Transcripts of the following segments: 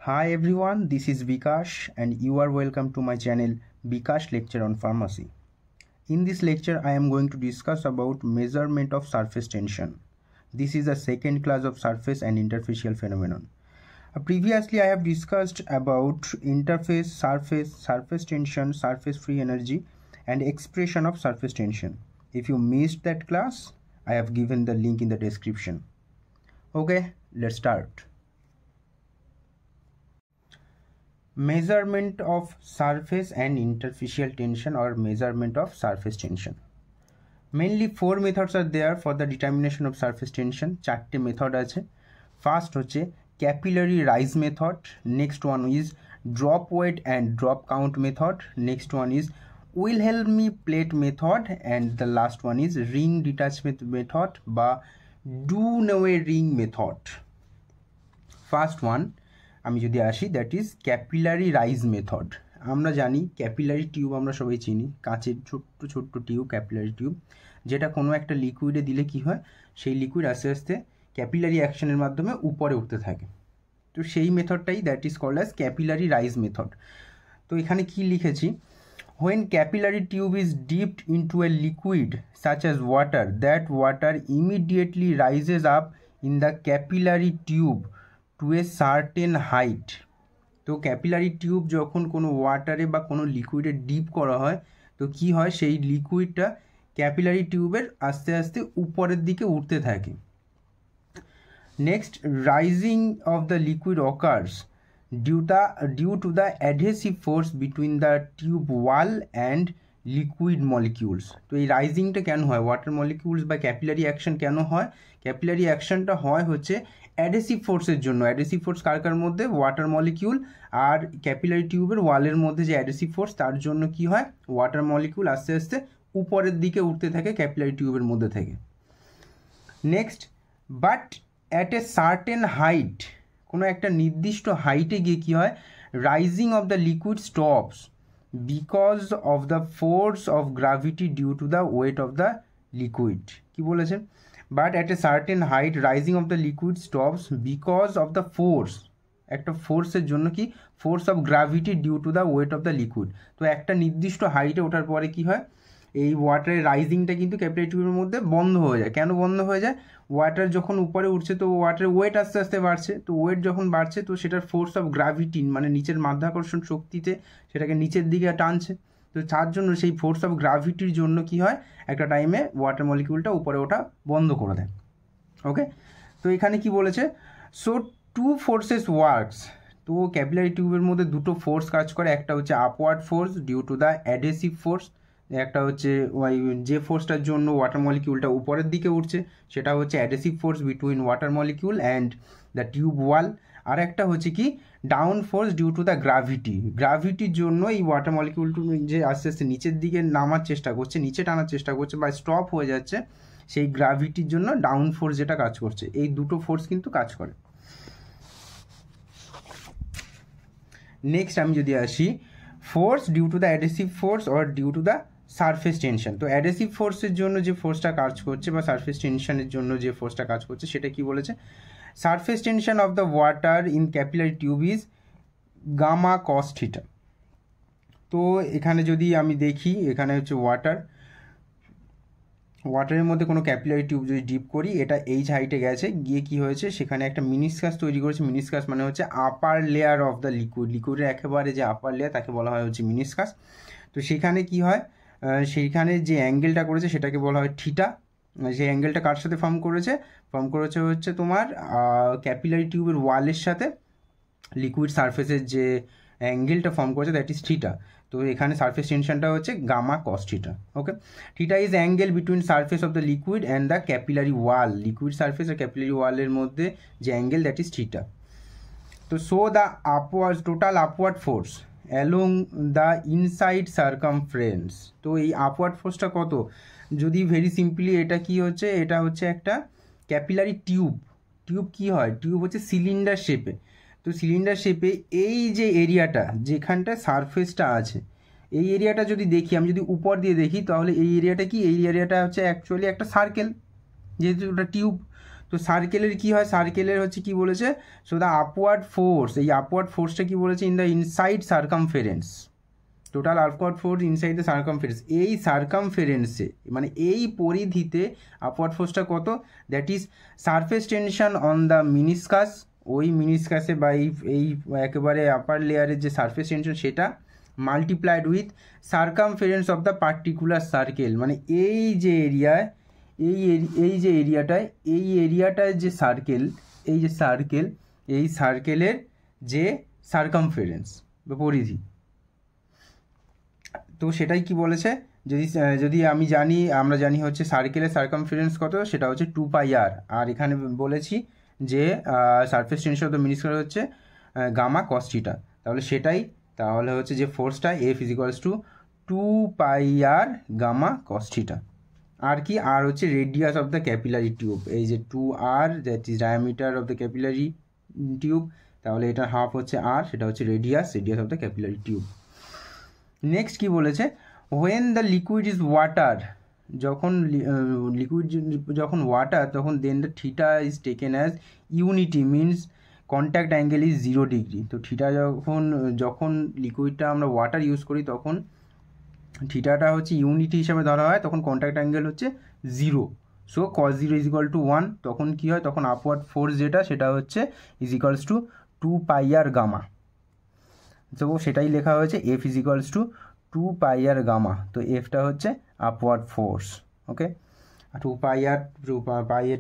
Hi everyone, this is Vikash and you are welcome to my channel Vikash Lecture on Pharmacy. In this lecture, I am going to discuss about measurement of surface tension. This is the second class of surface and interfacial phenomenon. Previously, I have discussed about interface, surface tension, surface free energy and expression of surface tension. If you missed that class, I have given the link in the description. Okay, let's start. Measurement of surface and interfacial tension or measurement of surface tension. Mainly four methods are there for the determination of surface tension. চারটে method আছে. First হচ্ছে capillary rise method. Next one is drop weight and drop count method. Next one is Wilhelmy plate method and the last one is ring detachment method বা Dunaway ring method. First one আমি যদি আসি that is capillary rise method. আমরা জানি capillary tube আমরা সবাই চিনি, কাঁচের ছোট্ট ছোট্ট টিউব, ক্যাপিলারি টিউব, যেটা কোনো একটা লিকুইডে দিলে কি হয়, সেই লিকুইড আস্তে আস্তে ক্যাপিলারি অ্যাকশনের মাধ্যমে উপরে উঠতে থাকে। তো সেই মেথডটাই that is called as capillary rise method. তো এখানে কি লিখেছি, when capillary tube is dipped into a liquid such as water, that water immediately rises up in the capillary tube to a certain height. তো capillary tube যখন কোনো ওয়াটারে বা কোনো লিকুইডে deep করা হয়, তো কি হয়, সেই লিকুইডটা ক্যাপিলারি টিউবের আস্তে আস্তে উপরের দিকে উঠতে থাকে। Next, rising of the liquid occurs due to the adhesive force between the tube wall and liquid molecules. তো এই রাইজিংটা কেন হয়, ওয়াটার মলিকিউলস বা ক্যাপিলারি অ্যাকশন কেন হয়? ক্যাপিলারি অ্যাকশনটা হয় হচ্ছে অ্যাডহেসিভ ফোর্সের জন্য। অ্যাডহেসিভ ফোর্স কার কার মধ্যে? ওয়াটার মলিকিউল আর ক্যাপিলারি টিউবের ওয়ালের মধ্যে যে অ্যাডহেসিভ ফোর্স, তার জন্য কি হয়, ওয়াটার মলিকিউল আস্তে আস্তে উপরের দিকে উঠতে থাকে ক্যাপিলারি টিউবের মধ্যে থেকে। Next, but at a certain height, কোনো একটা নির্দিষ্ট হাইটে গিয়ে কী হয়, rising of the liquid stops because of the force of gravity due to the weight of the liquid. কি বলেছে? But at a certain height rising of the liquid stops because of the force, একটা ফোর্সের জন্য, কি force of gravity due to the weight of the liquid. তো একটা নির্দিষ্ট হাইটে ওঠার পরে কি হয়, এই ওয়াটারের রাইজিংটা কিন্তু ক্যাপিলারি টিউবের মধ্যে বন্ধ হয়ে যায়। কেন বন্ধ হয়ে যায়? ওয়াটার যখন উপরে উঠছে তো ওয়াটারের ওয়েট আস্তে আস্তে বাড়ছে, তো ওয়েট যখন বাড়ছে তো সেটার ফোর্স অফ গ্র্যাভিটি মানে নিচের মাধ্যাকর্ষণ শক্তিতে সেটাকে নিচের দিকে টানছে। তো তার জন্য সেই ফোর্স অফ গ্র্যাভিটির জন্য কি হয়, একটা টাইমে ওয়াটার মলিকিউলটা উপরে ওঠা বন্ধ করে দেয়। ওকে, তো এখানে কি বলেছে, সো টু ফোর্সেস ওয়ার্কস। তো ক্যাপিলারি টিউবের মধ্যে দুটো ফোর্স কাজ করে, একটা হচ্ছে upward force due to the adhesive force, একটা হচ্ছে ওই যে ফোর্সটার জন্য ওয়াটার মলিকিউলটা উপরের দিকে উঠছে সেটা হচ্ছে adhesive force between water molecule and the tube wall. আর একটা হচ্ছে কি down force due to the gravity. গ্র্যাভিটির জন্য এই ওয়াটার মলিকিউলটা যে আস্তে আস্তে নিচের দিকে নামার চেষ্টা করছে, নিচে টানার চেষ্টা করছে বা স্টপ হয়ে যাচ্ছে, সেই গ্র্যাভিটির জন্য ডাউন ফোর্স যেটা কাজ করছে, এই দুটো ফোর্স কিন্তু কাজ করে। নেক্সট আমি যদি আসি, force due to the adhesive force or due to the surface tension. তো অ্যাডহেসিভ ফোর্সের জন্য যে ফোর্সটা কাজ করছে বা সারফেস টেনশনের জন্য যে ফোর্সটা কাজ করছে সেটা কি বলেছে, surface tension of the water in capillary tube is gamma cos theta. তো এখানে যদি আমি দেখি, এখানে হচ্ছে ওয়াটারের মধ্যে কোনো ক্যাপিলারি টিউব যদি ডিপ করি, এটা এইচ হাইটে গেছে, গিয়ে কি হয়েছে, সেখানে একটা মিনিসকাস তৈরি করেছে। মিনিসকাস মানে হচ্ছে আপার লেয়ার অফ দ্য লিকুইডের একেবারে যে আপার লেয়ার তাকে বলা হয় হচ্ছে মিনিসকাস। তো সেখানে কি হয়, সেইখানে যে অ্যাঙ্গেলটা করেছে সেটাকে বলা হয় থিটা। সেই অ্যাঙ্গেলটা কার সাথে ফর্ম করেছে হচ্ছে তোমার ক্যাপিলারি টিউবের ওয়ালের সাথে লিকুইড সারফেসের যে অ্যাঙ্গেলটা ফর্ম করেছে দ্যাট ইজ থিটা। তো এখানে সারফেস টেনশনটা হচ্ছে gamma cos theta. Okay, theta is angle between surface of the liquid and the capillary wall. Liquid surface আর ক্যাপিলারি ওয়ালের মধ্যে যে অ্যাঙ্গেল দ্যাট ইজ থিটা। তো so the total upward force along the inside circumference. তো এই upward ফোর্সটা কত, যদি very simply এটা কি হচ্ছে, এটা হচ্ছে একটা ক্যাপিলারি টিউব কি হয়, টিউব হচ্ছে সিলিন্ডার শেপে। তো সিলিন্ডার শেপে এই যে এরিয়াটা যেখানটা সারফেসটা আছে, এই এরিয়াটা যদি দেখি, আমি যদি উপর দিয়ে দেখি তাহলে এই এরিয়াটা কি, এই এরিয়াটা হচ্ছে অ্যাকচুয়ালি একটা সার্কেল, যেহেতু ওটা টিউব। তো তো সার্কেলের কি হয়, সার্কেলের হচ্ছে কি বলেছে, সো দ্য আপওয়ার্ড ফোর্স, এই আপওয়ার্ড ফোর্সটা কি বলেছে, in the inside circumference, total upward force inside the circumference, এই সার্কামফারেন্সে মানে এই পরিধিতে আপওয়ার্ড ফোর্সটা কত, that is surface tension on the meniscus, ওই মিনিসকাসে বা এই একেবারে আপার লেয়ারের যে সারফেস টেনশন সেটা multiplied with circumference of the particular circle, মানে এই যে এরিয়ায় এই যে এরিয়াটায় এই এরিয়াটায় যে সার্কেল, এই যে সার্কেল, এই সার্কেলের যে সার্কামফারেন্স বা পরিধি, তো সেটাই কি বলেছে, যদি আমরা জানি হচ্ছে সার্কেলের সার্কামফারেন্স কত, সেটা হচ্ছে 2πr, আর এখানে বলেছি যে surface tension of the meniscus হচ্ছে গামা কস থিটা, তাহলে হচ্ছে যে ফোর্সটা F = 2πr gamma cos theta. R কি, আর হচ্ছে radius of the capillary tube, এই যে 2r that is diameter of the capillary tube, তাহলে এটা হাফ হচ্ছে r, সেটা হচ্ছে radius of the capillary tube. Next কি বলেছে, when the liquid is water, যখন লিকুইড যখন ওয়াটার, তখন then the theta is taken as unity, means contact angle is 0 degree. তো থিটা যখন লিকুইডটা আমরা ওয়াটার ইউজ করি তখন থিটাটা হচ্ছে ইউনিটি হিসাবে ধরা হয়, তখন কন্ট্যাক্ট অ্যাঙ্গেল হচ্ছে 0, সো cos 0 = 1, তখন কি হয়, তখন আপওয়ার্ড ফোর্স যেটা সেটা হচ্ছে = 2πr গামা, তো সেটাই লেখা হয়েছে F = 2πr গামা, তো এফটা হচ্ছে আপওয়ার্ড ফোর্স, ওকে।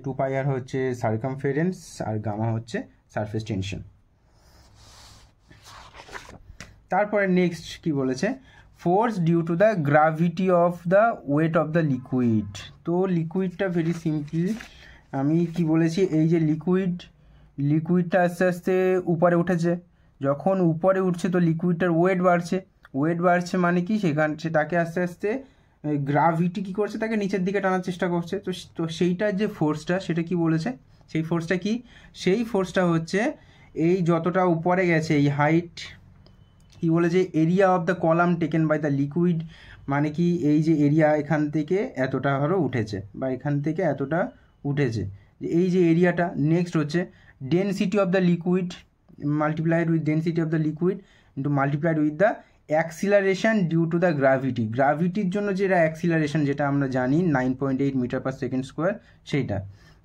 2πr হচ্ছে সার্কামফারেন্স আর গামা হচ্ছে সারফেস টেনশন। তারপরে নেক্সট কি বলেছে, force due to the gravity of the weight of the liquid. তো লিকুইডটা ভেরি সিম্পল, আমি কি বলেছি, এই যে লিকুইডটা আস্তে আস্তে উপরে উঠেছে, যখন উপরে উঠছে তো লিকুইডটার ওয়েট বাড়ছে মানে কি, তাকে আস্তে আস্তে গ্রাভিটি কি করছে, তাকে নিচের দিকে টানার চেষ্টা করছে, তো সেইটার যে ফোর্সটা সেটা কি বলেছে, সেই ফোর্সটা হচ্ছে এই যতটা উপরে গেছে এই হাইট, কি বলেছে, area of the column taken by the liquid, মানে কি এই যে এরিয়া এখান থেকে এতটা ধরো উঠেছে বা এখান থেকে এতটা উঠেছে, এই যে এরিয়াটা। নেক্সট হচ্ছে density of the liquid multiplied with density of the liquid into multiplied with the acceleration due to the গ্রাভিটির জন্য যেটা অ্যাক্সিলারেশন, যেটা আমরা জানি 9.8 m/s², সেইটা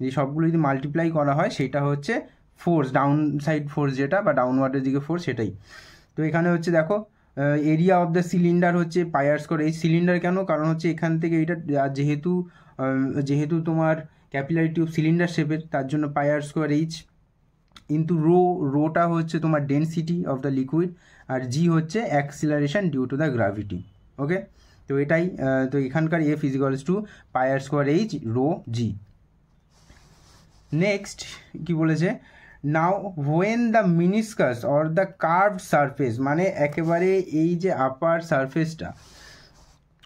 এই সবগুলো যদি মাল্টিপ্লাই করা হয় সেটা হচ্ছে ফোর্স, ডাউন সাইড ফোর্স যেটা বা ডাউনওয়ার্ডের দিকে ফোর্স, সেটাই। তো এখানে হচ্ছে দেখো এরিয়া অফ দ্য সিলিন্ডার হচ্ছে πr², এই সিলিন্ডার কেন, কারণ হচ্ছে এখান থেকে এটা যেহেতু তোমার ক্যাপিলারি টিউব সিলিন্ডার শেপের, তার জন্য πr²h, কিন্তু রোটা হচ্ছে তোমার ডেনসিটি অফ দ্য লিকুইড, আর জি হচ্ছে acceleration due to the gravity, okay. তো এটাই, তো এখানকার F = πr²h ρg। নেক্সট কি বলেছে, now when the meniscus or the curved surface, মানে একেবারে এই যে আপার সারফেসটা,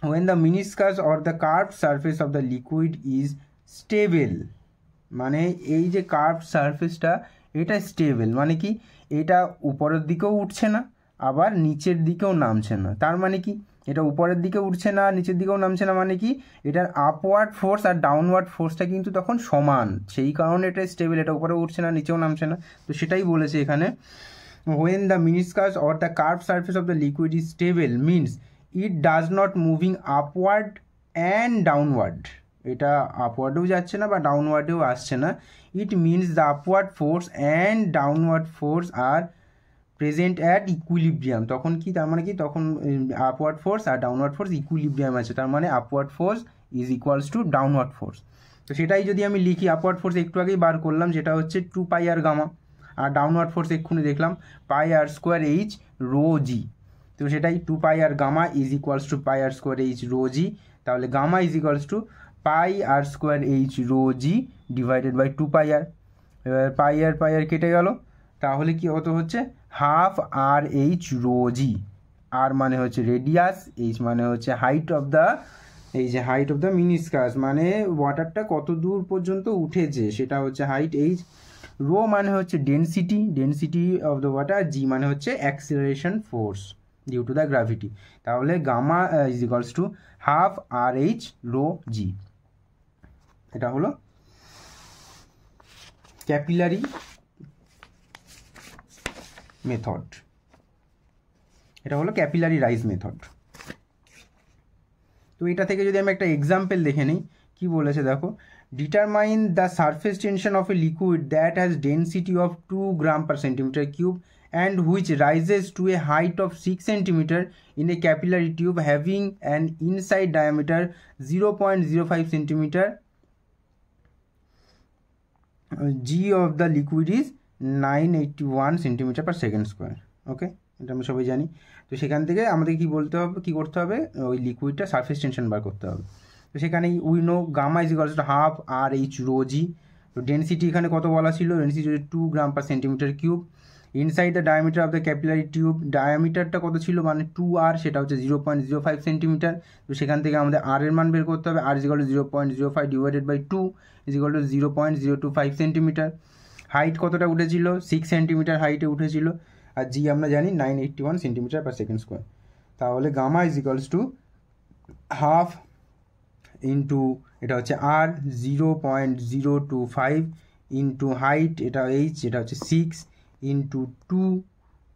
when the meniscus or the curved surface of the liquid is stable, মানে এই যে কার্ভড সারফেসটা এটা স্টেবল, মানে কি এটা উপরের দিকেও উঠছে না আবার নিচের দিকেও নামছে না, তার মানে কি এটা উপরের দিকে উঠছে না নিচের দিকেও নামছে না, মানে কি এটার আপওয়ার্ড ফোর্স আর ডাউনওয়ার্ড ফোর্সটা কিন্তু তখন সমান, সেই কারণে এটা স্টেবল, এটা উপরে উঠছে না নিচেও নামছে না। তো সেটাই বলেছে এখানে, when the meniscus or the curved surface of the liquid is stable means it does not moving upward and downward, এটা আপওয়ার্ডেও যাচ্ছে না বা ডাউনওয়ার্ডেও আসছে না, it means the upward force and downward force are present at equilibrium, তখন কি, তার মানে কি, তখন আপওয়ার্ড ফোর্স আর ডাউনওয়ার্ড ফোর্স ইকুইলিব্রিয়াম আছে, তার মানে upward force is equals to downward force. তো সেটাই যদি আমি লিখি, আপওয়ার্ড ফোর্স একটু আগেই বার করলাম, যেটা হচ্ছে 2πr গামা, আর ডাউনওয়ার্ড ফোর্স এক্ষুনি দেখলাম πr²h ρg, তো সেটাই 2πr gamma is equals to πr²h ρg, তাহলে gamma is equals to πr²h ρg divided by 2πr, এবার πr কেটে গেল, তাহলে কি কত হচ্ছে, হাফ RH ρg, আর মানে হচ্ছে রেডিয়াস, এইচ মানে হচ্ছে হাইট অফ দ্য মিনিসকাস, মানে ওয়াটারটা কত দূর পর্যন্ত উঠেছে সেটা হচ্ছে হাইট, এইচ, রো মানে হচ্ছে density of the water, G মানে হচ্ছে acceleration force due to the gravity, তাহলে gamma is equals to half RH ρg, এটা হলো ক্যাপিলারি মেথড, এটা হলো ক্যাপিলারি রাইজ মেথড। তো এটা থেকে যদি আমি একটা এক্সাম্পল দেখে নিই, কি বলেছে দেখো, determine the surface tension of a liquid that has density of 2 gram per centimetre cube and which rises to a height of 6 centimeter in a capillary tube having an inside diameter 0.05 centimeter. G of the liquid is 981 centimeter per second square. ওকে, এটা আমরা সবাই জানি। তো সেখান থেকে আমাদের কি করতে হবে, ওই লিকুইডটা সারফেস টেনশন বার করতে হবে। তো সেখানে we know gamma is equals to half R H rho G. তো ডেন্সিটি এখানে কত বলা ছিল, density 2 gram per centimetre cube. Inside the diameter of the capillary tube, ডায়ামিটারটা কত ছিল মানে 2r, সেটা হচ্ছে 0.05 সেন্টিমিটার। তো সেখান থেকে আমাদের আর এর মান বের করতে হবে, R is equal to 0.05 divided by 2 is equal to 0.025 centimetre. Height কতটা উঠেছিল, 6 সেন্টিমিটার হাইটে উঠেছিল, আর জি আমরা জানি 981 সেন্টিমিটার পার সেকেন্ড স্কোয়ার। তাহলে gamma is equals to half into এটা হচ্ছে আর 0.025 ইন্টু হাইট, এটা এইচ, এটা হচ্ছে 6 ইন্টু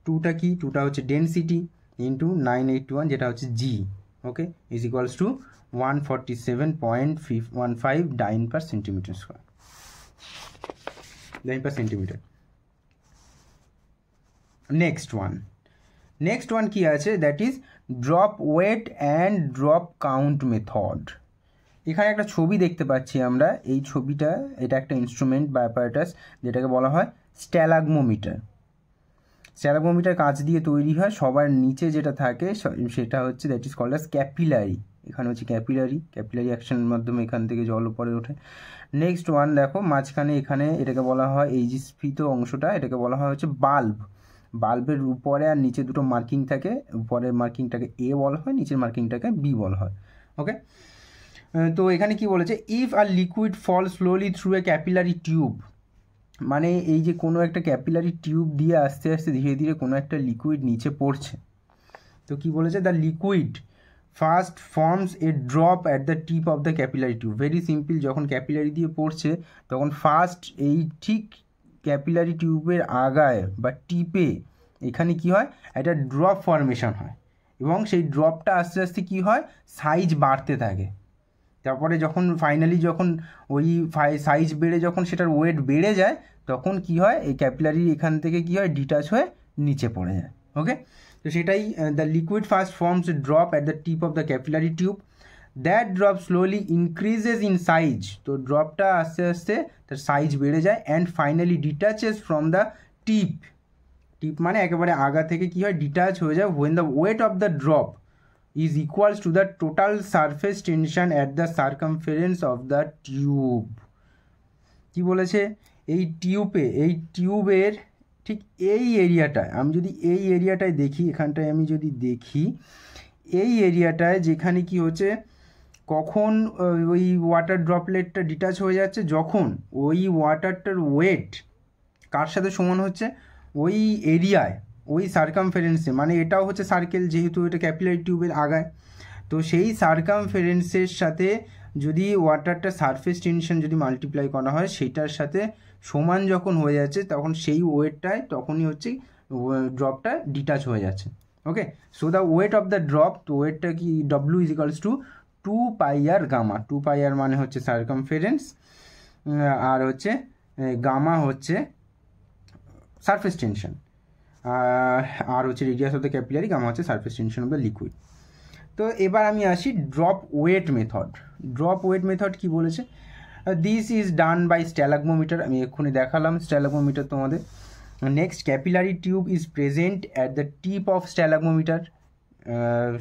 2টা কি, 2টা হচ্ছে ডেন্সিটি, ইন্টু 981 যেটা হচ্ছে G. Okay, is equals to 147.15 dyne per centimetre square, dyne per centimetre. Next one কি আছে, that is drop weight and drop count method. এখানে একটা ছবি দেখতে পাচ্ছি আমরা, এই ছবিটা, এটা একটা ইনস্ট্রুমেন্ট বা অ্যাপারেটাস যেটাকে বলা হয় স্ট্যালাগমোমিটার। স্ট্যালাগমোমিটার কাঁচ দিয়ে তৈরি হয়, সবার নিচে যেটা থাকে সেটা হচ্ছে that is called as capillary. এখানে হচ্ছে ক্যাপিলারি অ্যাকশনের মাধ্যমে এখান থেকে জল উপরে ওঠে। নেক্সট ওয়ান দেখো, মাঝখানে এখানে এটাকে বলা হয়, এই যে স্ফীত অংশটা এটাকে বলা হয় হচ্ছে বাল্ব। বাল্বের উপরে আর নিচে দুটো মার্কিং থাকে, উপরের মার্কিংটাকে এ বলা হয়, নিচের মার্কিংটাকে বি বলা হয়। ওকে, তো এখানে কি বলেছে, if a liquid fall slowly through a capillary tube, মানে এই যে কোনো একটা ক্যাপিলারি টিউব দিয়ে আস্তে আস্তে ধীরে ধীরে কোনো একটা লিকুইড নিচে পড়ছে। তো কি বলেছে, the liquid first forms A drop at the tip of the capillary tube. Very simple, যখন ক্যাপিলারি দিয়ে পড়ছে তখন ফার্স্ট এই ঠিক ক্যাপিলারি টিউবের আগায় বা টিপে এখানে কি হয়, একটা ড্রপ ফর্মেশন হয়, এবং সেই ড্রপটা আস্তে আস্তে কি হয়, সাইজ বাড়তে থাকে। তারপরে যখন ফাইনালি যখন ওই সাইজ বেড়ে যখন সেটার ওয়েট বেড়ে যায়, তখন কি হয়, এই ক্যাপিলারি এখান থেকে কি হয়, ডিটাচ হয়ে নিচে পড়ে যায়। ওকে, তো সেটাই, the liquid first forms drop at the tip of the capillary tube, that drop slowly increases in size. তো ড্রপটা আস্তে আস্তে তার সাইজ বেড়ে যায়, and finally detaches from the tip মানে একেবারে আগা থেকে কি হয়, ডিটাচ হয়ে যায়, when the weight of the drop is equals to the total surface tension at the circumference of the tube। কি বলেছে, এই টিউবের ঠিক এই এরিয়াটায়, আমি যদি এই এরিয়াটায় দেখি, এখানটায় আমি যদি দেখি এই এরিয়াটায় যেখানে কি হচ্ছে, কখন ওই ওয়াটার ড্রপলেটটা ডিটাচ হয়ে যাচ্ছে, যখন ওই ওয়াটারটার ওয়েট কার সাথে সমান হচ্ছে, ওই এরিয়ায়, ওই সার্কামফারেন্সে, মানে এটাও হচ্ছে সার্কেল যেহেতু এটা ক্যাপিলারি টিউবের আগায়, তো সেই সার্কামফারেন্সের সাথে যদি ওয়াটারটা সারফেস টেনশন যদি মাল্টিপ্লাই করা হয়, সেটার সাথে সমান যখন হয়ে যাচ্ছে, তখন সেই ওয়েটটায় তখনই হচ্ছে ড্রপটা ডিটাচ হয়ে যাচ্ছে। Okay, so the weight of the drop, তো ওয়েটটা কি, W is equals to 2πr gamma. 2πr মানে হচ্ছে সার্কামফারেন্স, আর হচ্ছে গামা হচ্ছে সারফেস টেনশন, আর হচ্ছে radius of the capillary, gamma হচ্ছে surface tension of the liquid. তো এবার আমি আসি drop weight method. Drop weight method কি বলেছে, this is done by stalagmometer, আমি এক্ষুনি দেখালাম স্ট্যালাগমোমিটার তোমাদের। Next, capillary tube is present at the tip of stalagmometer.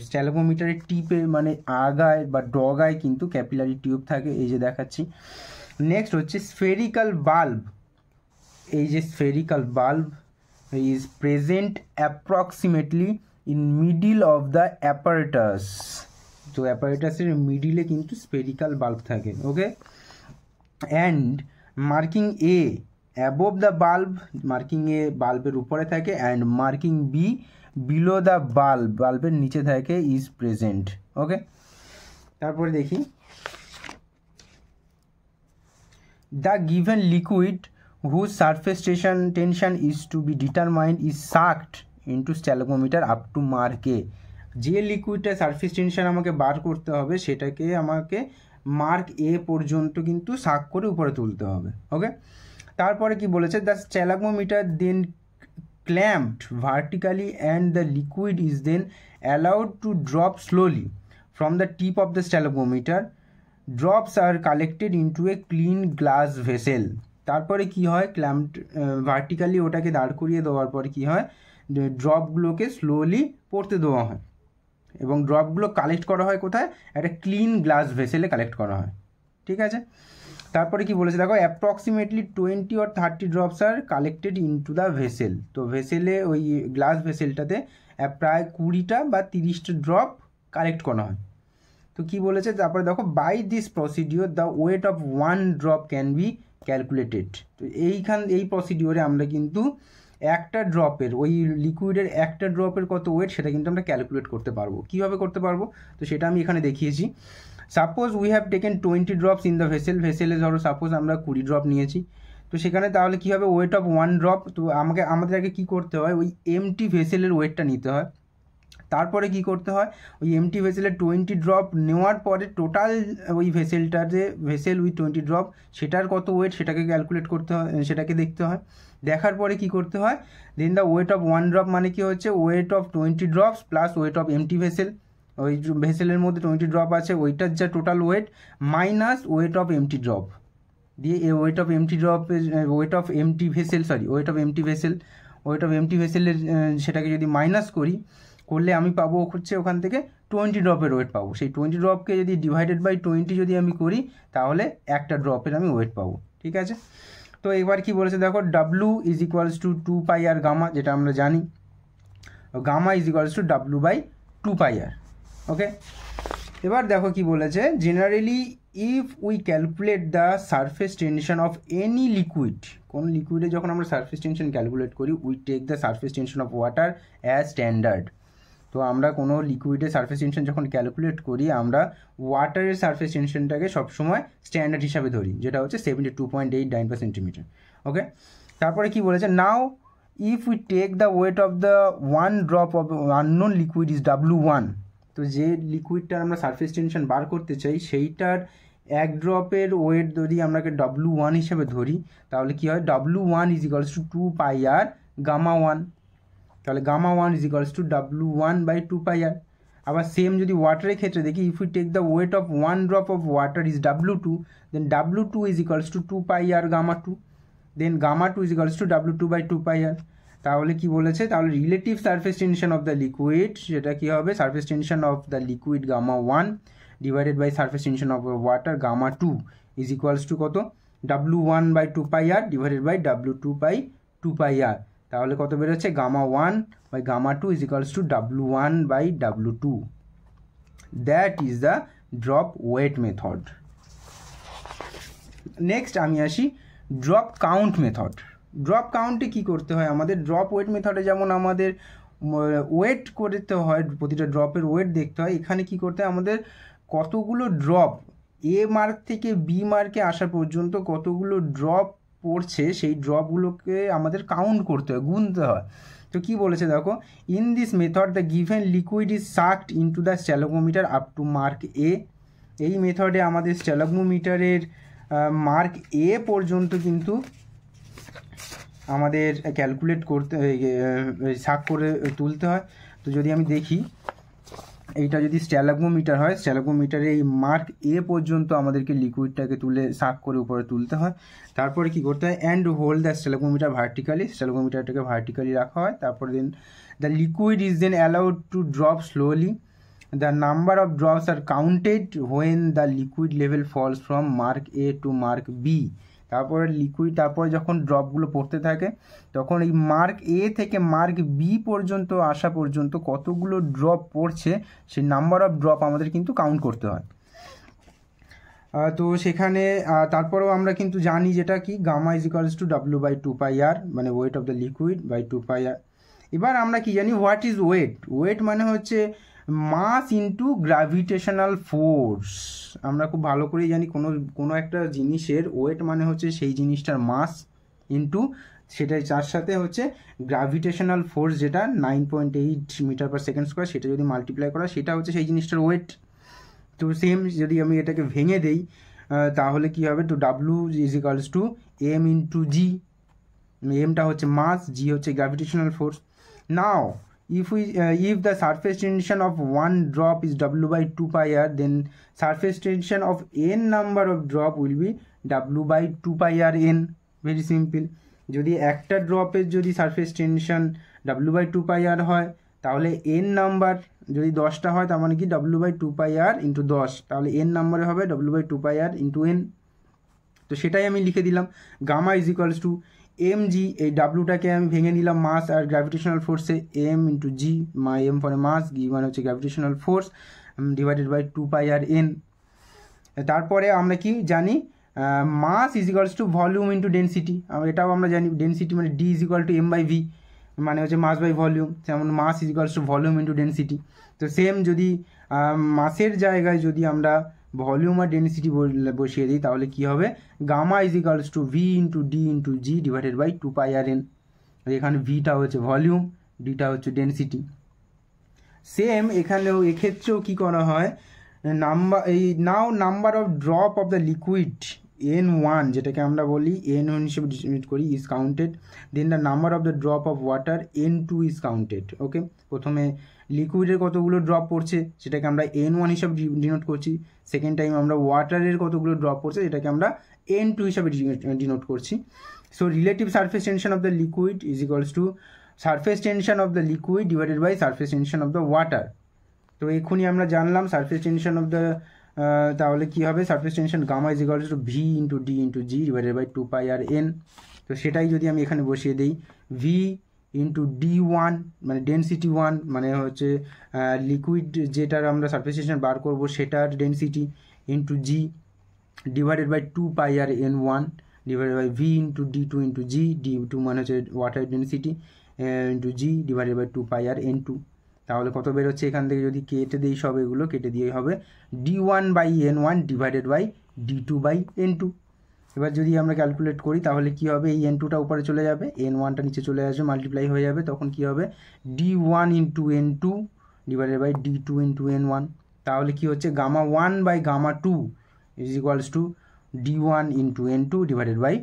স্ট্যালাগমোমিটারের টিপে মানে আগায় বা ডগায় কিন্তু ক্যাপিলারি টিউব থাকে, এই যে দেখাচ্ছি। নেক্সট হচ্ছে স্ফেরিক্যাল বাল্ব, এই যে spherical bulb is present approximately in middle of the apparatus। তো অ্যাপারেটাসের মিডিলে কিন্তু স্ফেরিক্যাল বাল্ব থাকে। Okay, and marking A above the bulb, marking A বাল্বের উপরে থাকে, and marking B below the bulb, বাল্বের নিচে থাকে, ইজ প্রেজেন্ট। ওকে, তারপরে দেখি, the given liquid whose surface tension is to be determined is sucked into stalagmometer up to mark A. যে লিকুইডটা সারফেস টেনশন আমাকে বার করতে হবে সেটাকে আমাকে মার্ক এ পর্যন্ত কিন্তু সাক করে উপরে তুলতে হবে। ওকে, তারপরে কি বলেছে, the stalagmometer then clamped vertically and the liquid is then allowed to drop slowly from the tip of the স্ট্যালাগমোমিটার. Drops are collected into a clean glass vessel. তারপরে কি হয়, ক্ল্যাম্পড ভার্টিক্যালি ওটাকে দাঁড় করিয়ে দেওয়ার পরে কি হয়, ড্রপগুলোকে স্লোলি পড়তে দেওয়া হয় এবং ড্রপগুলো কালেক্ট করা হয় কোথায়, একটা ক্লিন গ্লাস ভেসেলে কালেক্ট করা হয়। ঠিক আছে, তারপরে কি বলেছে দেখো, approximately 20 or 30 drops are collected into the vessel. তো ভেসেলে ওই গ্লাস ভেসেলটাতে প্রায় 20টা বা 30টা ড্রপ কালেক্ট করা হয়। তো কি বলেছে, তারপরে দেখো, by this procedure the weight of 1 drop can be calculated. তো এই প্রসিডিওরে আমরা কিন্তু একটা ড্রপের, ওই লিকুইডের একটা ড্রপের কত ওয়েট সেটা কিন্তু আমরা ক্যালকুলেট করতে পারবো। কীভাবে করতে পারবো, তো সেটা আমি এখানে দেখিয়েছি। Suppose we have taken 20 drops in the ভেসেলে ধরো সাপোজ আমরা 20 ড্রপ নিয়েছি। তো সেখানে তাহলে কী হবে, ওয়েট অফ 1 ড্রপ। তো আমাদের আগে কী করতে হয়, ওই এমটি ভেসেলের ওয়েটটা নিতে হয়। তারপরে কি করতে হয়, ওই এমটি ভেসেলে 20 ড্রপ নেওয়ার পরে টোটাল ওই ভেসেলটার যে ভেসেল উইথ 20 ড্রপ সেটার কত ওয়েট সেটাকে ক্যালকুলেট করতে হয়, সেটাকে দেখতে হয়। দেখার পরে কি করতে হয়, then the weight of 1 drop মানে কি হচ্ছে, weight of 20 drops plus weight of empty vessel. ওই ভেসেলের মধ্যে 20 ড্রপ আছে ওইটার যা total weight minus weight of empty drop দিয়ে ওয়েট অফ এমটি ভেসেলের সেটাকে যদি মাইনাস করলে আমি পাবো হচ্ছে ওখান থেকে 20 ড্রপের ওয়েট পাবো। সেই 20 ড্রপকে যদি ডিভাইডেড বাই 20 যদি আমি করি তাহলে একটা ড্রপের আমি ওয়েট পাবো। ঠিক আছে, তো এবার কি বলেছে দেখো, W is equals to 2 pi r gamma, যেটা আমরা জানি gamma is equals to W by 2 pi r. Okay, এবার দেখো কি বলেছে, generally if we calculate the surface tension of any liquid, কোন লিকুইডে যখন আমরা সারফেস টেনশন ক্যালকুলেট করি, we take the surface tension of water as standard. তো আমরা কোনো লিকুইডের সারফেস টেনশন যখন ক্যালকুলেট করি আমরা ওয়াটারের সারফেস টেনশনটাকে সবসময় স্ট্যান্ডার্ড হিসাবে ধরি, যেটা হচ্ছে 72.89 সেন্টিমিটার। ওকে, তারপরে কি বলেছে, now if we take the weight of the 1 drop of unknown liquid is W1। তো যে লিকুইডটার আমরা সারফেস টেনশন বার করতে চাই সেইটার এক ড্রপের ওয়েট যদি আমরাকে W1 হিসেবে ধরি তাহলে কি হয়, W1 is equals to 2 pi r gamma 1। তাহলে গামা 1 is equals to W1 by 2 pi r. আবার সেম যদি ওয়াটারের ক্ষেত্রে দেখি, if we take the weight of 1 drop of water is W2, then W2 is equals to 2 pi r gamma 2, then gamma 2 is equals to W2 by 2 pi r. তাহলে কি বলেছে, তাহলে relative surface tension of the liquid সেটা কি হবে, surface tension of the liquid gamma 1 divided by surface tension of water gamma 2 is equals to কত, W1 by 2 pi r divided by W2 by 2 pi r. তাহলে কত বেরোচ্ছে, gamma 1 by gamma 2 is equals to W1 by W2। That is the drop weight method. Next আমি আসি drop count method. Drop কাউন্টে কি করতে হয় আমাদের, ড্রপ ওয়েট মেথডে যেমন আমাদের ওয়েট করতে হয়, প্রতিটা ড্রপের ওয়েট দেখতে হয়, এখানে কি করতে হয় আমাদের কতগুলো ড্রপ এ মার্ক থেকে বি মার্কে আসা পর্যন্ত কতগুলো ড্রপ পড়ছে সেই ড্রপগুলোকে আমাদের কাউন্ট করতে হয়, গুনতে হয়। তো কি বলেছে দেখো, in this method the given liquid is sucked into the stalagmometer up to mark A. এই মেথডে আমাদের স্ট্যালাগমোমিটারের মার্ক এ পর্যন্ত কিন্তু আমাদের ক্যালকুলেট করতে সাক করে তুলতে হয়। তো যদি আমি দেখি এইটা যদি স্ট্যালাগমোমিটার হয়, স্ট্যালাগমোমিটারে এই মার্ক এ পর্যন্ত আমাদেরকে লিকুইডটাকে তুলে সাক করে উপরে তুলতে হয়। তারপরে কি করতে হয়, and hold the stalagmometer vertically, স্ট্যালাগমোমিটারটাকে ভার্টিক্যালি রাখা হয়। তারপরে then the liquid is then allowed to drop slowly. The number of drops are counted when the liquid level falls from mark A to mark B. তারপরে যখন ড্রপগুলো পড়তে থাকে তখন এই মার্ক এ থেকে মার্ক বি পর্যন্ত আসা পর্যন্ত কতগুলো ড্রপ পড়ছে সেই নাম্বার অফ ড্রপ আমাদের কিন্তু কাউন্ট করতে হয়। তো সেখানে তারপরেও আমরা কিন্তু জানি যেটা কি, gamma is equals to W by 2 pi r, মানে weight of the liquid by 2 pi r. এবার আমরা কি জানি, হোয়াট ইজ ওয়েট। ওয়েট মানে হচ্ছে মাস ইনটু গ্র্যাভিটেশনাল ফোর্স। আমরা খুব ভালো করেই জানি কোনো একটা জিনিসের ওয়েট মানে হচ্ছে সেই জিনিসটার মাস, ইন্টু সেটাই তার সাথে হচ্ছে গ্র্যাভিটেশনাল ফোর্স যেটা 9.8 মিটার পার সেকেন্ড স্কোয়ার, সেটা যদি মাল্টিপ্লাই করা সেটা হচ্ছে সেই জিনিসটার ওয়েট। তো সেম যদি আমি এটাকে ভেঙে দেই তাহলে কি হবে, তো W is equals to M into G. এমটা হচ্ছে মাস, জি হচ্ছে gravitational force. Now if the surface tension of one drop is w by 2 pi r, then surface tension of n number of drop will be w by 2 pi r n. very simple. যদি একটা ড্রপের যদি surface tension w by 2 pi r হয় তাহলে n number যদি 10টা হয় তার মানে কি w by 2 pi r into 10, তাহলে n নাম্বারে হবে w by 2 pi r into n। তো সেটাই আমি লিখে দিলাম, gamma is equals to M G, এই ডাব্লুটাকে আমি ভেঙে নিলাম মাস আর গ্র্যাভিটেশনাল ফোর্সে, M into G, M for mass, G মানে হচ্ছে gravitational force, divided by 2 pi r n। তারপরে আমরা কি জানি, mass is equals to volume into density, এটাও আমরা জানি ডেন্সিটি মানে D is equal to M by V, মানে হচ্ছে মাস বাই ভলিউম, যেমন mass is equals to volume into density. তো সেম যদি মাসের জায়গায় যদি আমরা ভলিউম আর ডেন্সিটি বসিয়ে দিই তাহলে কি হবে, gamma is equals to v into d into g divided by 2 pi r n। এখানে ভিটা হচ্ছে ভলিউম, ডিটা হচ্ছে ডেন্সিটি। সেম এখানেও এক্ষেত্রেও কী করা হয়, number of drop of the liquid n1, যেটাকে আমরা বলি n1 হিসেবে ডিনোট করি, is counted, then the number of the drop of water n2 is counted. Okay, প্রথমে লিকুইডের কতগুলো ড্রপ পড়ছে সেটাকে আমরা n1 হিসাবে ডিনোট করছি, সেকেন্ড টাইম আমরা ওয়াটারের কতগুলো ড্রপ পড়ছে সেটাকে আমরা n2 হিসাবে ডিনোট করছি। So relative surface tension of the liquid is equals to surface tension of the liquid divided by surface tension of the water. তো এক্ষুনি আমরা জানলাম সারফেস টেনশন অফ দ্য, তাহলে কী হবে, surface tension gamma is equals to v into d into g divided by 2 pi r n। তো সেটাই যদি আমি এখানে বসিয়ে দিই, ভি ইন্টু d1 মানে ডেন্সিটি 1 মানে হচ্ছে লিকুইড যেটার আমরা সারফেস টেনশন বার করবো সেটার density, into g divided by 2 pi r n1 divided by v into d2 into g, d2 মানে হচ্ছে water density, into g divided by 2 pi r n2। তাহলে কত বেরোচ্ছে, এখান থেকে যদি কেটে দিই সব এগুলো কেটে দিয়ে হবে d1 by n1 divided by d2 by n2। এবার যদি আমরা ক্যালকুলেট করি তাহলে কি হবে, এই n2টা উপরে চলে যাবে, n1টা নিচে চলে আসবে, মাল্টিপ্লাই হয়ে যাবে, তখন কি হবে d1 into n2 divided by d2 into n1। তাহলে কি হচ্ছে, gamma 1 by gamma 2 is equals to d1 into n2 divided by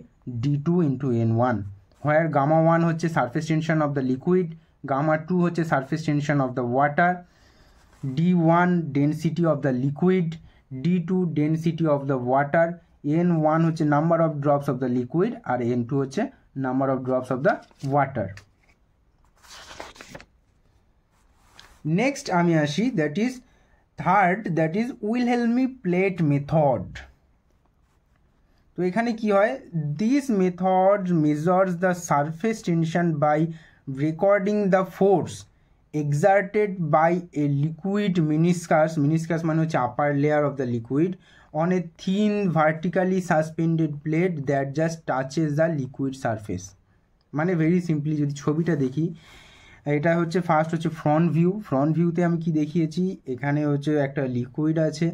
d2 into n1, where gamma 1 হচ্ছে surface tension of the liquid, gamma 2 হচ্ছে surface tension of the water, d1 density of the liquid, d2 density of the water, n1 হচ্ছে number of drops of the liquid আর n2 হচ্ছে number of drops of the water. Next আমি আসি, that is third, that is Wilhelmy plate method. তো এখানে কি হয়, this method measures the surface tension by recording the force exerted by a liquid meniscus মানে হচ্ছে upper layer of the liquid on a thin vertically suspended plate that just touches the liquid surface। মানে very simply যদি ছবিটা দেখি, এটা হচ্ছে first হচ্ছে front ভিউতে আমি কি দেখিয়েছি, এখানে হচ্ছে একটা লিকুইড আছে,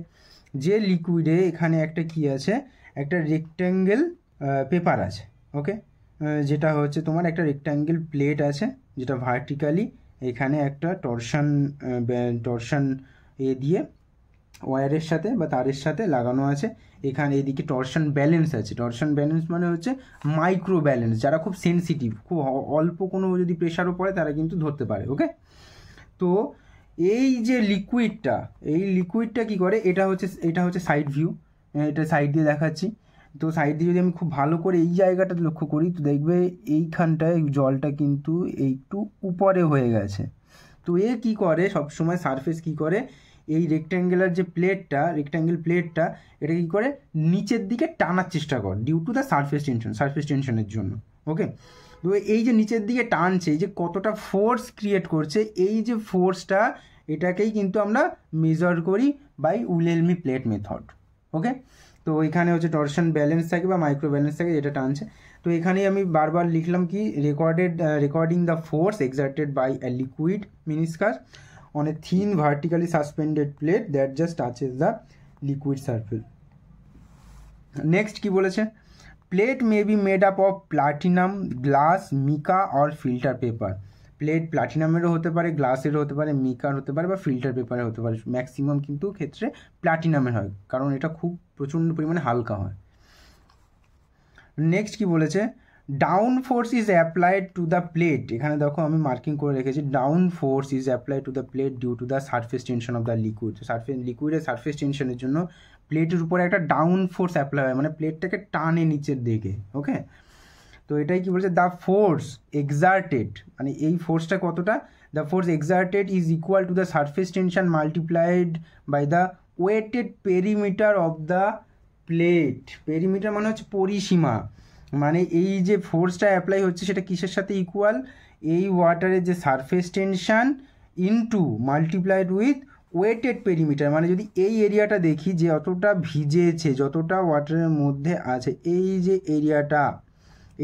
যে লিকুইডে এখানে একটা কি আছে, একটা রেক্ট্যাঙ্গেল পেপার আছে, ওকে, যেটা হচ্ছে তোমার একটা রেক্ট্যাঙ্গেল প্লেট আছে যেটা ভার্টিক্যালি এখানে একটা টর্শন দিয়ে ওয়্যারের সাথে বা তারের সাথে লাগানো আছে, এখানে এদিকে টর্শন ব্যালেন্স আছে। টর্শন ব্যালেন্স মানে হচ্ছে মাইক্রো ব্যালেন্স, যারা খুব সেন্সিটিভ, খুব অল্প কোনো যদি প্রেশারও পড়ে তারা কিন্তু ধরতে পারে, ওকে। তো এই যে লিকুইডটা কি করে, এটা হচ্ছে সাইড ভিউ, এটা সাইড দিয়ে দেখাচ্ছি। তো সাইড দিয়ে যদি আমি খুব ভালো করে এই জায়গাটা লক্ষ্য করি তো দেখবে এইখানটায় জলটা কিন্তু একটু উপরে হয়ে গেছে। তো এ কি করে, সবসময় সারফেস কি করে, এই রেক্ট্যাঙ্গেল প্লেটটা এটা কি করে নিচের দিকে টানার চেষ্টা করে, ডিউ টু দ্য সারফেস টেনশনের জন্য, ওকে। তো এই যে নিচের দিকে টানছে, এই যে কতটা ফোর্স ক্রিয়েট করছে, এই যে ফোর্সটা এটাকেই কিন্তু আমরা মেজার করি বাই উইলহেলমি প্লেট মেথড, ওকে। তো এখানে হচ্ছে টর্শন ব্যালেন্স থাকে বা মাইক্রো ব্যালেন্স থাকে যেটা টানছে। তো এখানেই আমি বারবার লিখলাম কি, recording the force exerted by a liquid meniscus on a thin vertically suspended plate that just touches the liquid surface। Next কি বলেছে, plate may be made up of platinum, glass, mica or filter paper. Plate প্লাটিনামেরও হতে পারে, গ্লাসেরও হতে পারে, মিকার হতে পারে বা ফিল্টার পেপারের হতে পারে। ম্যাক্সিমাম কিন্তু ক্ষেত্রে প্লাটিনামের হয়, কারণ এটা খুব প্রচণ্ড পরিমাণে হালকা হয়। নেক্সট কি বলেছে, down force is applied to the plate. এখানে দেখো আমি মার্কিং করে রেখেছি, down force is applied to the plate due to the surface tension of the liquid. লিকুইডের সারফেস টেনশনের জন্য প্লেটের উপরে একটা ডাউন ফোর্স অ্যাপ্লাই হয়, মানে প্লেটটাকে টানে নিচের দিকে। ওকে, তো এটাই কি বলছে, দ্য ফোর্স এক্সার্টেড, মানে এই ফোর্সটা কতটা, the force exerted is equal to the surface tension multiplied by the weighted perimeter of the plate. Perimeter মানে হচ্ছে পরিসীমা, মানে এই যে ফোর্সটা অ্যাপ্লাই হচ্ছে সেটা কিসের সাথে ইকুয়াল, এই ওয়াটারের যে surface tension into multiplied with weighted perimeter. মানে যদি এই এরিয়াটা দেখি যে যতটা ভিজেছে, যতটা ওয়াটারের মধ্যে আছে, এই যে এরিয়াটা,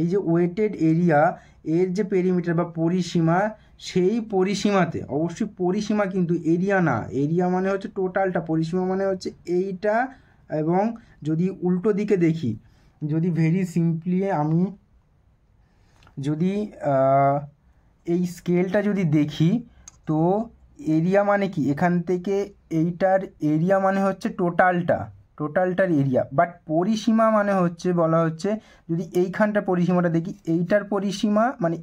এই যে ওয়েটেড এরিয়া, এর যে পেরিমিটার বা পরিসীমা, সেই পরিসীমাতে, অবশ্যই পরিসীমা কিন্তু এরিয়া না, এরিয়া মানে হচ্ছে টোটালটা, পরিসীমা মানে হচ্ছে এইটা। এবং যদি উল্টো দিকে দেখি, যদি ভেরি সিম্পলি আমি যদি এই স্কেলটা যদি দেখি, তো এরিয়া মানে কি, এখান থেকে এইটার এরিয়া মানে হচ্ছে টোটালটার এরিয়া, বাট পরিসীমা মানে হচ্ছে, বলা হচ্ছে যদি এইখানটার পরিসীমাটা দেখি, এইটার পরিসীমা মানে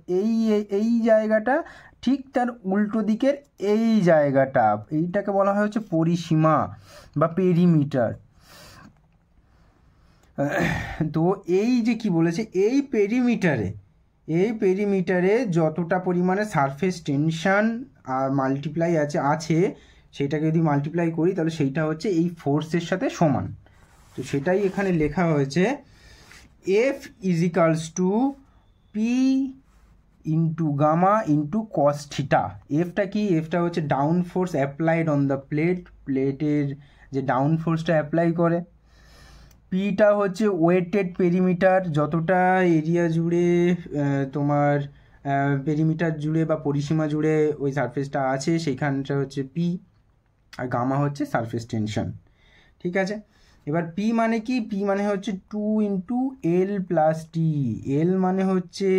এই জায়গাটা, ঠিক তার উল্টো দিকের এই জায়গাটা, এইটাকে বলা হয় হচ্ছে পরিসীমা বা পেরিমিটার। তো এই যে কি বলেছে, এই পেরিমিটারে যতটা পরিমাণে সারফেস টেনশন আর মাল্টিপ্লাই আছে সেটাকে যদি মাল্টিপ্লাই করি তাহলে সেইটা হচ্ছে এই ফোর্সের সাথে সমান। তো সেটাই এখানে লেখা হয়েছে, F is equals to P into gamma into cos theta. এফটা কি, এফটা হচ্ছে down force applied on the প্লেটের যে ডাউন ফোর্সটা অ্যাপ্লাই করে। পিটা হচ্ছে ওয়েটেড পেরিমিটার, যতটা এরিয়া জুড়ে তোমার পেরিমিটার জুড়ে বা পরিসীমা জুড়ে ওই সারফেসটা আছে সেইখানটা হচ্ছে পি, আর গামা হচ্ছে সারফেস টেনশন। ঠিক আছে, এবার পি মানে কি, পি মানে হচ্ছে 2 ইন্টু এল প্লাস টি। এল মানে হচ্ছে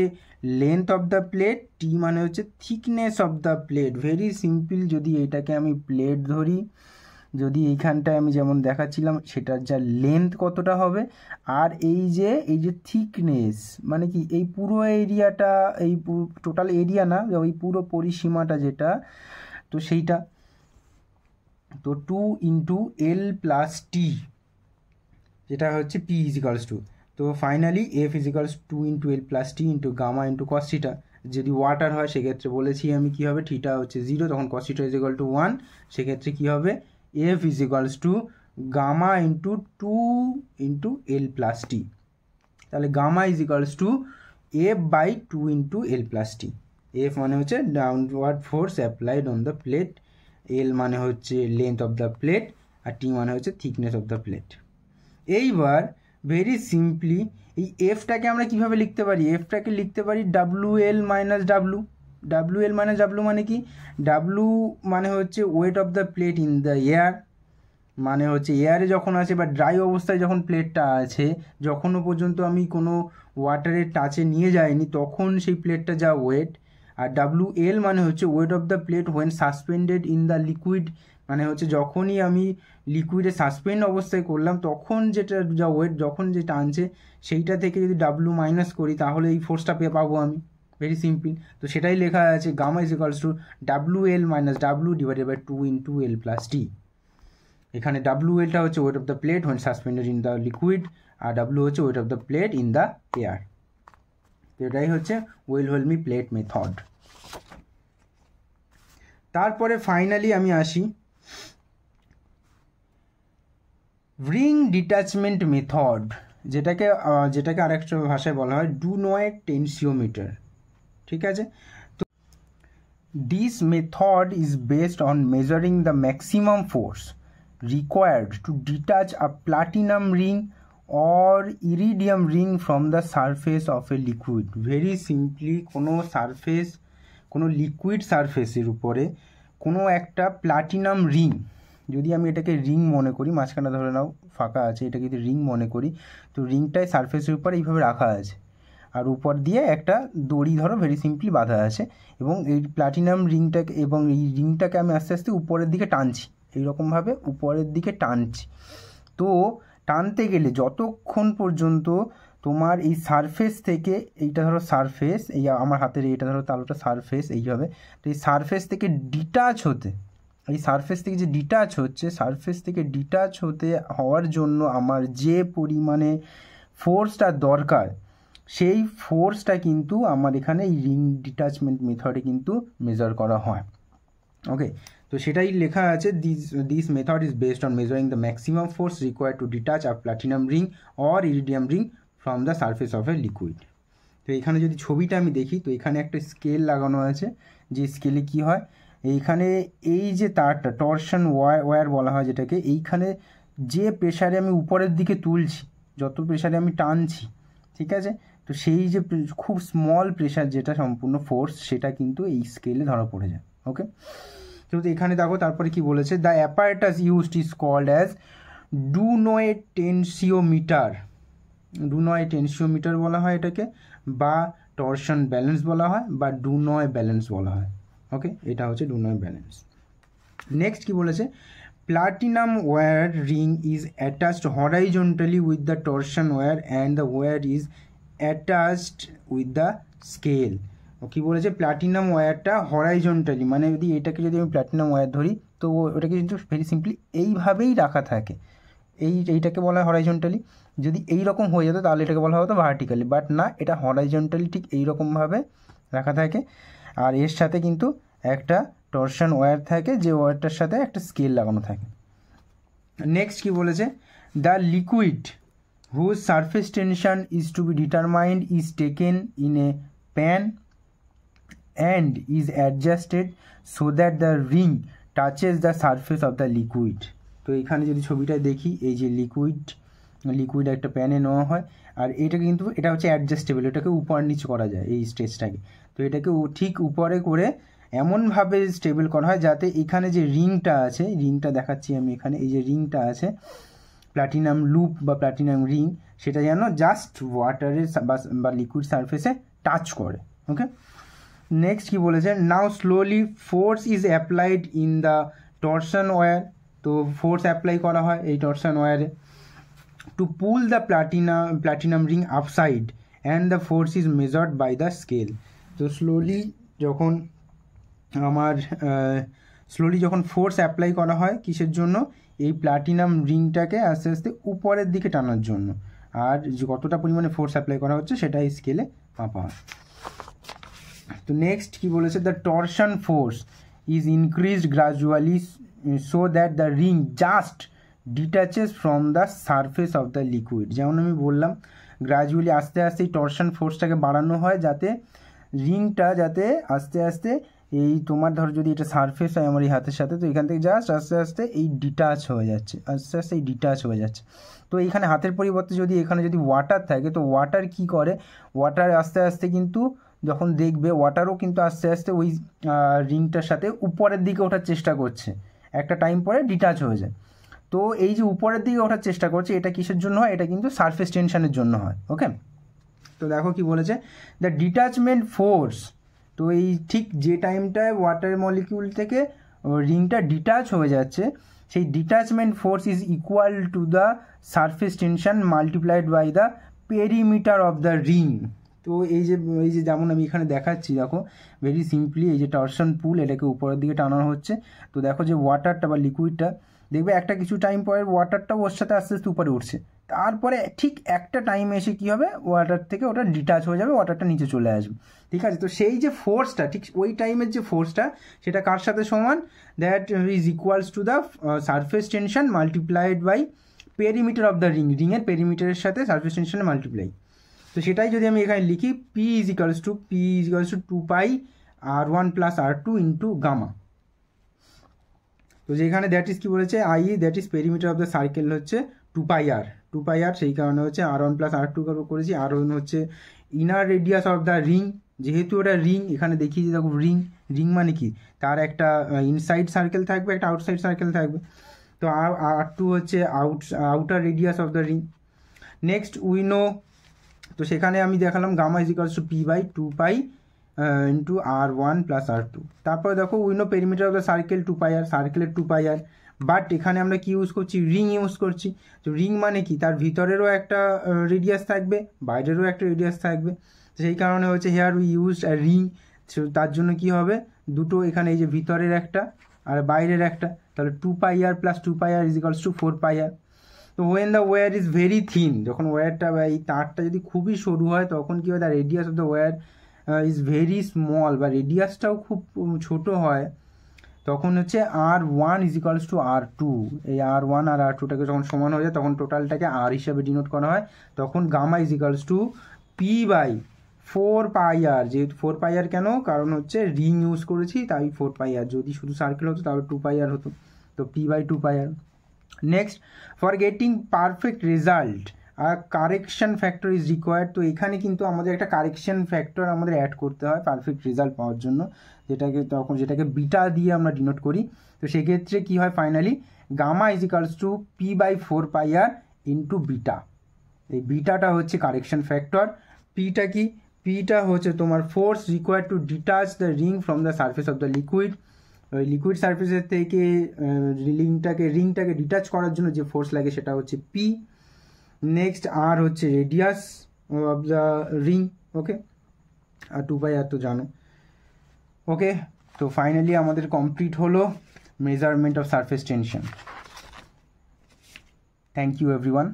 লেন্থ অফ দ্য প্লেট, টি মানে হচ্ছে thickness of the plate. Very simple, যদি এটাকে আমি প্লেট ধরি, যদি এইখানটায় আমি যেমন দেখাচ্ছিলাম সেটার যা লেন্থ কতটা হবে, আর এই যে থিকনেস মানে কি, এই পুরো এরিয়াটা, এই টোটাল এরিয়া না, ওই পুরো পরিসীমাটা যেটা, তো সেইটা, তো 2 ইন্টু এল প্লাস টি, যেটা হচ্ছে পি ইজিক্যালস টু, তো finally F is equals 2 into L plus T into gamma into cos theta. যদি ওয়াটার হয় সেক্ষেত্রে বলেছি আমি কী হবে, থিটা হচ্ছে 0, তখন কস থিটা ইজিক্যাল টু 1, সেক্ষেত্রে কী হবে, F is equals to gamma into 2 into L plus T. তাহলে gamma is equals to F by 2 into L plus T. F মানে হচ্ছে downward force applied on the plate, L মানে হচ্ছে লেন্থ অফ দ্য প্লেট, আর T মানে হচ্ছে thickness of the plate. এইবার very simply এই এফটাকে আমরা কিভাবে লিখতে পারি, এফটাকে লিখতে পারি W L minus W. W L minus W মানে কি, ডাব্লু মানে হচ্ছে weight of the plate in the air, মানে হচ্ছে এয়ারে যখন আছে বা ড্রাই অবস্থায় যখন প্লেটটা আছে, যখনও পর্যন্ত আমি কোনো ওয়াটারের টাচে নিয়ে যাইনি তখন সেই প্লেটটা যা ওয়েট। আর ডাব্লু এল মানে হচ্ছে weight of the plate when suspended in the liquid, মানে হচ্ছে যখনই আমি লিকুইডে সাসপেন্ড অবস্থায় করলাম তখন যেটা যা ওয়েট, যখন যে টানছে সেইটা থেকে যদি ডাব্লু মাইনাস করি তাহলে এই ফোর্সটা পাবো আমি। ভেরি সিম্পল, তো সেটাই লেখা আছে, gamma is equals to W L minus W divided by 2 into L plus T. এখানে ডাব্লু এলটা হচ্ছে weight of the plate when suspended in the liquid, আর ডাব্লু হচ্ছে weight of the plate in the air. তো এটাই হচ্ছে Wilhelmy plate method. তারপরে finally আমি আসি রিং ডিট্যাচমেন্ট মেথড, যেটাকে আরেকটা ভাষায় বলা হয় ডুনয়েট টেনসিওমিটার। ঠিক আছে, তো this method is based on measuring the maximum force required to detach a platinum ring or iridium ring from the surface of a liquid. Very simply, কোনো লিকুইড সারফেসের উপরে কোনো একটা প্লাটিনাম রিং যদি আমি এটাকে রিং মনে করি, মাঝখানে ধরে নাও ফাঁকা আছে, এটাকে যদি রিং মনে করি, তো রিংটায় সারফেসের উপর এইভাবে রাখা আছে, আর উপর দিয়ে একটা দড়ি ধরো ভেরি সিম্পলি বাঁধা আছে, এবং এই প্লাটিনাম রিংটাকে এবং এই রিংটাকে আমি আস্তে আস্তে উপরের দিকে টানছি, এইরকমভাবে উপরের দিকে টানছি। তো টানতে গেলে যতক্ষণ পর্যন্ত তোমার এই সারফেস থেকে, এইটা ধরো সারফেস, এই আমার হাতের এইটা ধরো তালুটা সারফেস এইভাবে, তো এই সারফেস থেকে ডিটাচ হতে, এই সারফেস থেকে যে ডিটাচ হচ্ছে, সারফেস থেকে ডিটাচ হওয়ার জন্য আমার যে পরিমাণে ফোর্সটা দরকার, সেই ফোর্সটা কিন্তু আমার এখানে এই রিং ডিটাচমেন্ট মেথডে কিন্তু মেজার করা হয়। ওকে, তো সেটাই লেখা আছে, this method is based on measuring the maximum force required to detach a platinum ring or iridium ring from the surface of a liquid. তো এখানে যদি ছবিটা আমি দেখি, তো এখানে একটা স্কেল লাগানো আছে, যে স্কেলে কি হয়, এইখানে এই যে তারটা টরশন ওয়্যার বলা হয় যেটাকে, এইখানে যে প্রেশারে আমি উপরের দিকে তুলছি, যত প্রেশারে আমি টানছি, ঠিক আছে, তো সেই যে খুব স্মল প্রেশার যেটা সম্পূর্ণ ফোর্স, সেটা কিন্তু এই স্কেলে ধরা পড়ে যায়। ওকে, তো এখানে দেখো তারপরে কি বলেছে, the apparatus used is called as du Nouy tensiometer. Du Nouy tensiometer বলা হয় এটাকে, বা টরশন ব্যালেন্স বলা হয়, বা ডুনয় ব্যালেন্স বলা হয়। ওকে, এটা হচ্ছে ডুনয় ব্যালেন্স। নেক্সট কি বলেছে, platinum wire ring is attached horizontally with the torsion wire and the wire is attached with the scale. কি বলেছে, প্লাটিনাম ওয়্যারটা হরাইজন্টালি, মানে যদি এটাকে যদি আমি প্লাটিনাম ওয়্যার ধরি, তো ওটাকে কিন্তু ভেরি সিম্পলি এইভাবেই রাখা থাকে, এইটাকে বলা হয় হরাইজন্টালি। যদি এই রকম হয়ে যেত তাহলে এটাকে বলা হতো ভার্টিক্যালি, বাট না, এটা হরাইজন্টালি ঠিক এইরকমভাবে রাখা থাকে। আর এর সাথে কিন্তু একটা টরশন ওয়্যার থাকে, যে ওয়্যারটার সাথে একটা স্কেল লাগানো থাকে। নেক্সট কি বলেছে, the liquid whose surface tension is to be determined is taken in a pan and is adjusted so that the ring touches the surface of the liquid। তো এখানে যদি ছবিটা দেখি, এই যে লিকুইড একটা প্যানে নেওয়া হয়, আর এটা কিন্তু এটা হচ্ছে অ্যাডজাস্টেবল, এটাকে উপর নিচ করা যায় এই স্টেজটাকে। তো এটাকে ঠিক উপরে করে এমনভাবে স্টেবল করা হয় যাতে এখানে যে রিংটা আছে, রিংটা দেখাচ্ছি আমি এখানে, এই যে রিংটা আছে প্লাটিনাম লুপ বা প্লাটিনাম রিং, সেটা যেন জাস্ট ওয়াটারের বা লিকুইড সারফেসে টাচ করে। ওকে, নেক্সট কি বলেছে, now slowly force is applied in the torsion wire. তো ফোর্স অ্যাপ্লাই করা হয় এই টরশন ওয়্যারে to pull the platinum ring upside and the force is measured by the scale. তো স্লোলি যখন ফোর্স অ্যাপ্লাই করা হয় কিসের জন্য, এই প্লাটিনাম রিংটাকে আস্তে আস্তে উপরের দিকে টানার জন্য, আর কতটা পরিমাণে ফোর্স অ্যাপ্লাই করা হচ্ছে সেটা এই স্কেলে মাপা হয়। তো নেক্সট কি বলেছে, the torsion force is increased gradually so that the ring just detaches from the surface of the liquid. যেমন আমি বললাম, গ্রাজুয়ালি আস্তে আস্তে এই টরশন ফোর্সটাকে বাড়ানো হয়, যাতে রিংটা যাতে আস্তে আস্তে এই তোমার ধরো যদি এটা সারফেস হয় আমার এই হাতের সাথে, তো এখান থেকে জাস্ট আস্তে আস্তে এই ডিটাচ হয়ে যাচ্ছে, আস্তে আস্তে এই ডিটাচ হয়ে যাচ্ছে। তো এইখানে হাতের পরিবর্তে যদি এখানে যদি ওয়াটার থাকে, তো ওয়াটার কি করে, ওয়াটার আস্তে আস্তে কিন্তু যখন দেখবে ওয়াটারও কিন্তু আস্তে আস্তে ওই রিংটার সাথে উপরের দিকে ওঠার চেষ্টা করছে, একটা টাইম পরে ডিটাচ হয়ে যায়। তো এই যে উপরের দিকে ওঠার চেষ্টা করছে, এটা কিসের জন্য হয়, এটা কিন্তু সারফেস টেনশনের জন্য হয়। ওকে, তো দেখো কি বলেছে, দ্য ডিটাচমেন্ট ফোর্স, তো এই ঠিক যে টাইমটায় ওয়াটার মলিকিউল থেকে রিংটা ডিটাচ হয়ে যাচ্ছে, সেই detachment force is equal to the surface tension multiplied by the perimeter of the ring. তো এই যে যেমন আমি এখানে দেখাচ্ছি, দেখো ভেরি সিম্পলি এই যে টরশন পুল, এটাকে উপরের দিকে টানানো হচ্ছে। তো দেখো যে ওয়াটারটা বা লিকুইডটা, দেখবে একটা কিছু টাইম পরে ওয়াটারটা ওর সাথে আস্তে আস্তে উপরে উঠছে, তারপরে ঠিক একটা টাইম এসে কি হবে, ওয়াটার থেকে ওটা ডিটাচ হয়ে যাবে, ওয়াটারটা নিচে চলে আসবে। ঠিক আছে, তো সেই যে ফোর্সটা, ঠিক ওই টাইমের যে ফোর্সটা, সেটা কার সাথে সমান, that is equals to the surface tension multiplied by perimeter of the ring, রিংয়ের পেরিমিটারের সাথে সারফেস টেনশনের মাল্টিপ্লাই। তো সেটাই যদি আমি এখানে লিখি, P is equals to 2 pi R1 plus R2 into gamma. তো যেখানে দ্যাট ইজ কি বলেছে, I that is perimeter of the circle হচ্ছে 2 পাই আর, সেই কারণে হচ্ছে R1 প্লাস R2 করেছি। R1 হচ্ছে inner radius of the ring, যেহেতু ওটা রিং, এখানে দেখি যে দেখো রিং মানে কি, তার একটা ইনসাইড সার্কেল থাকবে, একটা আউটসাইড সার্কেল থাকবে। তো R2 হচ্ছে outer radius of the ring. Next we know, তো সেখানে আমি দেখালাম gamma is equals to P/2π into R1 plus R2। তারপরে দেখো we know perimeter of the circle 2πr, সার্কেলের 2πr, বাট এখানে আমরা কি ইউজ করছি, রিং ইউজ করছি। তো রিং মানে কি, তার ভিতরেরও একটা রেডিয়াস থাকবে, বাইরেরও একটা রেডিয়াস থাকবে। তো সেই কারণে হচ্ছে হেয়ার উই ইউজ রিং। তার জন্য কি হবে, দুটো এখানে এই যে ভিতরের একটা আর বাইরের একটা, তাহলে 2πr plus 2πr is equals to 4πr। তো when the wire is very thin, যখন ওয়্যারটা বা এই তারটা যদি খুবই সরু হয় তখন কী হয়, the radius of the wire is very small, বা রেডিয়াসটাও খুব ছোট হয়, তখন হচ্ছে R1 is equals two R2। এই R1 আর R2টাকে যখন সমান হয়ে যায় তখন টোটালটাকে R হিসাবে ডিনোট করা হয়। তখন gamma is equals to P/4πr। যেহেতু 4πr কেন, কারণ হচ্ছে রিং ইউজ করেছি তাই 4πr, যদি শুধু সার্কেল হতো তাহলে 2πr হতো, তো P/2πr। Next, for getting perfect result correction factor is required. তো এখানে কিন্তু আমাদের একটা কারেকশন ফ্যাক্টর আমাদের অ্যাড করতে হয় পারফেক্ট রেজাল্ট পাওয়ার জন্য, যেটাকে বিটা দিয়ে আমরা ডিনোট করি। তো সেক্ষেত্রে কী হয়, finally gamma is equals to P/4πr into beta. এই বিটাটা হচ্ছে কারেকশন ফ্যাক্টর। পিটা কি, পিটা হচ্ছে তোমার force required to detach the ring from the surface of the liquid. ওই লিকুইড সারফেসের থেকে রিংটাকে ডিটাচ করার জন্য যে ফোর্স লাগে সেটা হচ্ছে পি। নেক্সট আর হচ্ছে radius of the ring, okay, আর 2πr তো জানো। ওকে, তো ফাইনালি আমাদের কমপ্লিট হলো measurement of surface tension. Thank you everyone.